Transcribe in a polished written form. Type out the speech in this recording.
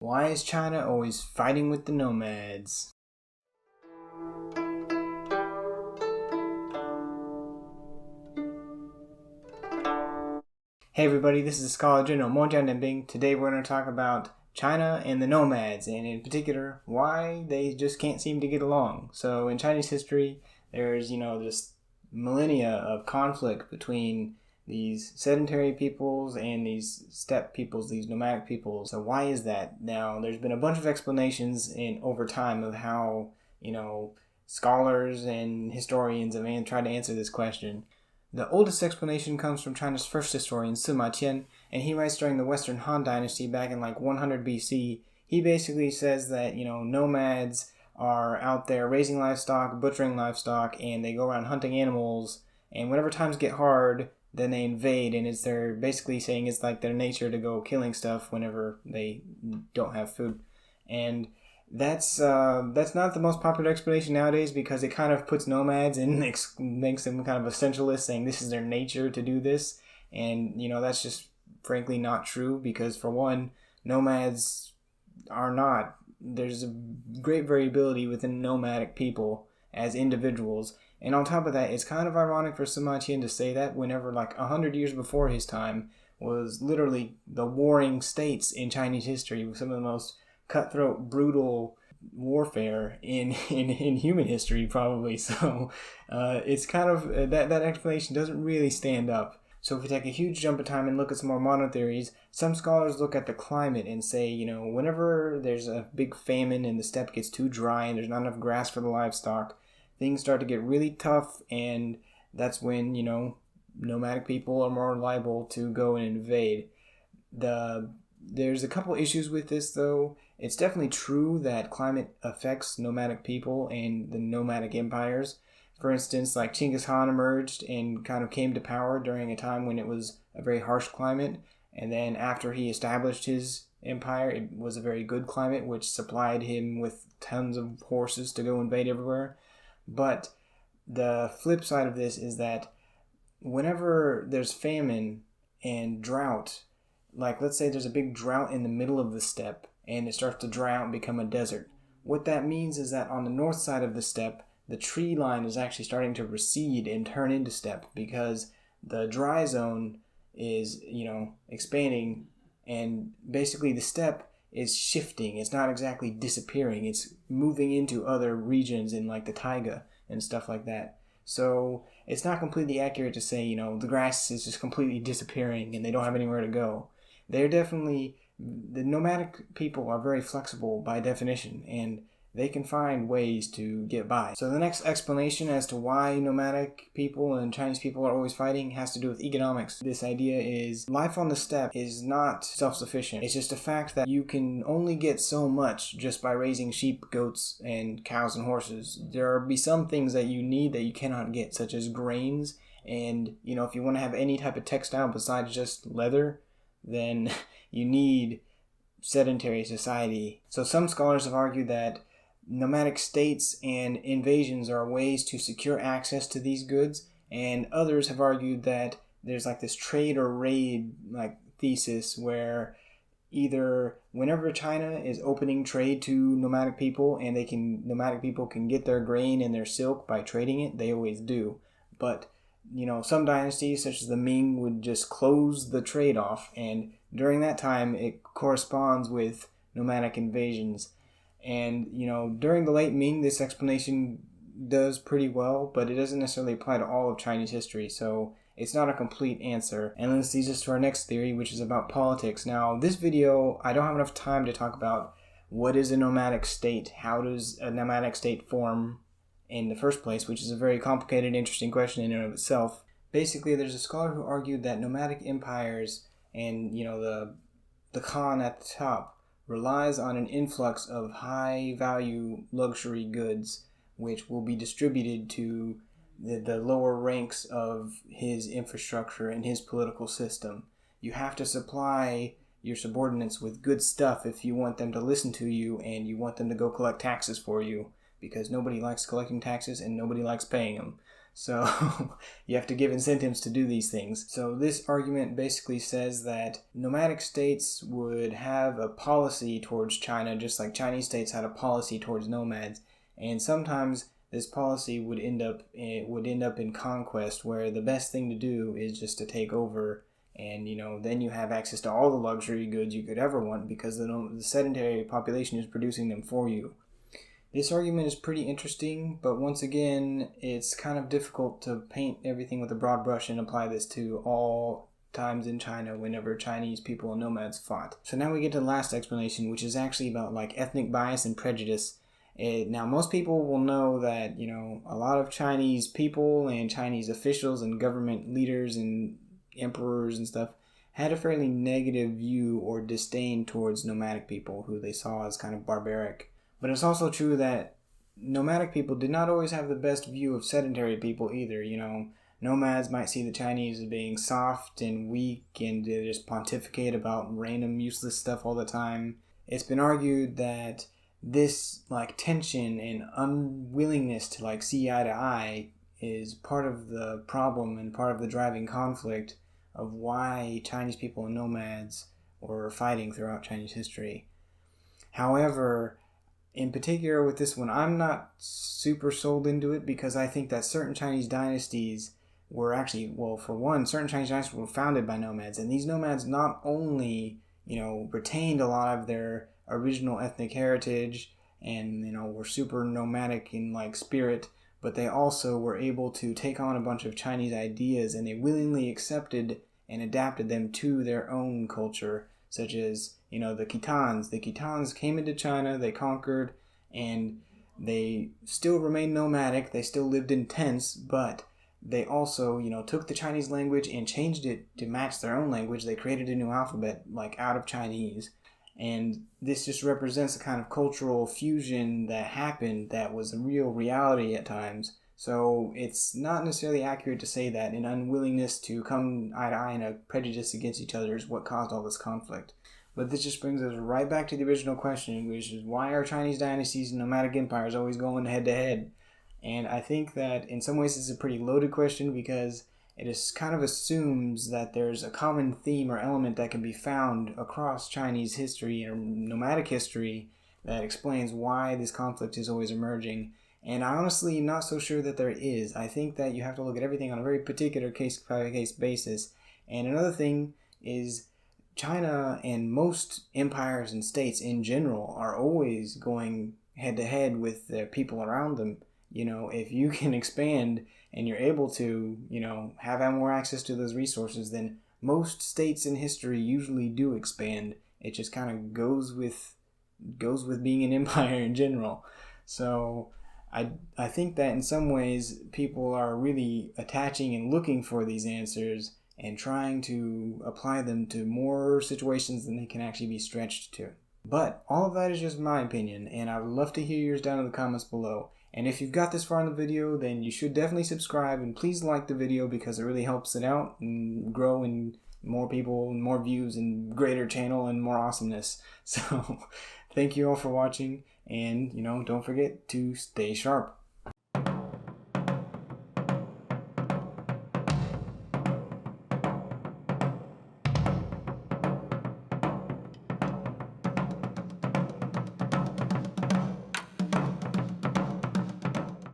Why is China always fighting with the nomads? Hey everybody, this is Scholar General Monjian. Today we're going to talk about China and the nomads, and in particular, why they just can't seem to get along. So in Chinese history, there's, this millennia of conflict between these sedentary peoples and these steppe peoples, these nomadic peoples. So why is that? Now, there's been a bunch of explanations over time of how, scholars and historians have tried to answer this question. The oldest explanation comes from China's first historian, Sima Qian, and he writes during the Western Han Dynasty back in 100 BC. He basically says that, nomads are out there raising livestock, butchering livestock, and they go around hunting animals, and whenever times get hard, then they invade, and they're basically saying it's like their nature to go killing stuff whenever they don't have food. And that's not the most popular explanation nowadays, because it kind of puts nomads and makes them kind of essentialists, saying this is their nature to do this. And, that's just frankly not true, because for one, nomads are not. There's a great variability within nomadic people as individuals. And on top of that, it's kind of ironic for Sima Qian to say that whenever 100 years before his time was literally the warring states in Chinese history, with some of the most cutthroat, brutal warfare in human history, probably. So it's kind of, that explanation doesn't really stand up. So if we take a huge jump in time and look at some more modern theories, some scholars look at the climate and say, whenever there's a big famine and the steppe gets too dry and there's not enough grass for the livestock, things start to get really tough, and that's when, nomadic people are more liable to go and invade. There's a couple issues with this, though. It's definitely true that climate affects nomadic people and the nomadic empires. For instance, Genghis Khan emerged and kind of came to power during a time when it was a very harsh climate, and then after he established his empire, it was a very good climate, which supplied him with tons of horses to go invade everywhere. But the flip side of this is that whenever there's famine and drought, let's say there's a big drought in the middle of the steppe and it starts to dry out and become a desert. What that means is that on the north side of the steppe, the tree line is actually starting to recede and turn into steppe, because the dry zone is, expanding, and basically the steppe is shifting. It's not exactly disappearing. It's moving into other regions in the taiga and stuff like that. So it's not completely accurate to say, the grass is just completely disappearing and they don't have anywhere to go. The nomadic people are very flexible by definition, and they can find ways to get by. So the next explanation as to why nomadic people and Chinese people are always fighting has to do with economics. This idea is life on the steppe is not self-sufficient. It's just a fact that you can only get so much just by raising sheep, goats, and cows and horses. There will be some things that you need that you cannot get, such as grains. And, if you want to have any type of textile besides just leather, then you need sedentary society. So some scholars have argued that nomadic states and invasions are ways to secure access to these goods, and others have argued that there's this trade or raid thesis where either whenever China is opening trade to nomadic people and nomadic people can get their grain and their silk by trading it, they always do. But some dynasties such as the Ming would just close the trade off, and during that time it corresponds with nomadic invasions. And, during the late Ming, this explanation does pretty well, but it doesn't necessarily apply to all of Chinese history, so it's not a complete answer. And this leads us to our next theory, which is about politics. Now, this video, I don't have enough time to talk about what is a nomadic state, how does a nomadic state form in the first place, which is a very complicated, interesting question in and of itself. Basically, there's a scholar who argued that nomadic empires and, the Khan at the top relies on an influx of high-value luxury goods, which will be distributed to the lower ranks of his infrastructure and his political system. You have to supply your subordinates with good stuff if you want them to listen to you and you want them to go collect taxes for you, because nobody likes collecting taxes and nobody likes paying them. So you have to give incentives to do these things. So this argument basically says that nomadic states would have a policy towards China, just like Chinese states had a policy towards nomads. And sometimes this policy would end up in conquest, where the best thing to do is just to take over, and then you have access to all the luxury goods you could ever want because the sedentary population is producing them for you. This argument is pretty interesting, but once again, it's kind of difficult to paint everything with a broad brush and apply this to all times in China whenever Chinese people and nomads fought. So now we get to the last explanation, which is actually about ethnic bias and prejudice. Now, most people will know that, a lot of Chinese people and Chinese officials and government leaders and emperors and stuff had a fairly negative view or disdain towards nomadic people, who they saw as kind of barbaric. But it's also true that nomadic people did not always have the best view of sedentary people either. Nomads might see the Chinese as being soft and weak and they just pontificate about random useless stuff all the time. It's been argued that this tension and unwillingness to see eye to eye is part of the problem and part of the driving conflict of why Chinese people and nomads were fighting throughout Chinese history. However, in particular with this one, I'm not super sold into it because I think that certain Chinese dynasties were actually, certain Chinese dynasties were founded by nomads, and these nomads not only, retained a lot of their original ethnic heritage and, were super nomadic in spirit, but they also were able to take on a bunch of Chinese ideas, and they willingly accepted and adapted them to their own culture, such as, the Khitans. The Khitans came into China, they conquered, and they still remained nomadic. They still lived in tents, but they also, took the Chinese language and changed it to match their own language. They created a new alphabet, out of Chinese. And this just represents a kind of cultural fusion that happened that was a real reality at times. So it's not necessarily accurate to say that an unwillingness to come eye to eye and a prejudice against each other is what caused all this conflict. But this just brings us right back to the original question, which is why are Chinese dynasties and nomadic empires always going head to head? And I think that in some ways it's a pretty loaded question because it is kind of assumes that there's a common theme or element that can be found across Chinese history or nomadic history that explains why this conflict is always emerging. And I honestly am not so sure that there is. I think that you have to look at everything on a very particular case-by-case basis. And another thing is China and most empires and states in general are always going head-to-head with the people around them. If you can expand and you're able to, have more access to those resources, then most states in history usually do expand. It just kind of goes with being an empire in general. So I think that in some ways people are really attaching and looking for these answers and trying to apply them to more situations than they can actually be stretched to. But all of that is just my opinion, and I would love to hear yours down in the comments below. And if you've got this far in the video, then you should definitely subscribe, and please like the video because it really helps it out and grow and more people and more views and greater channel and more awesomeness. So thank you all for watching, and don't forget to stay sharp.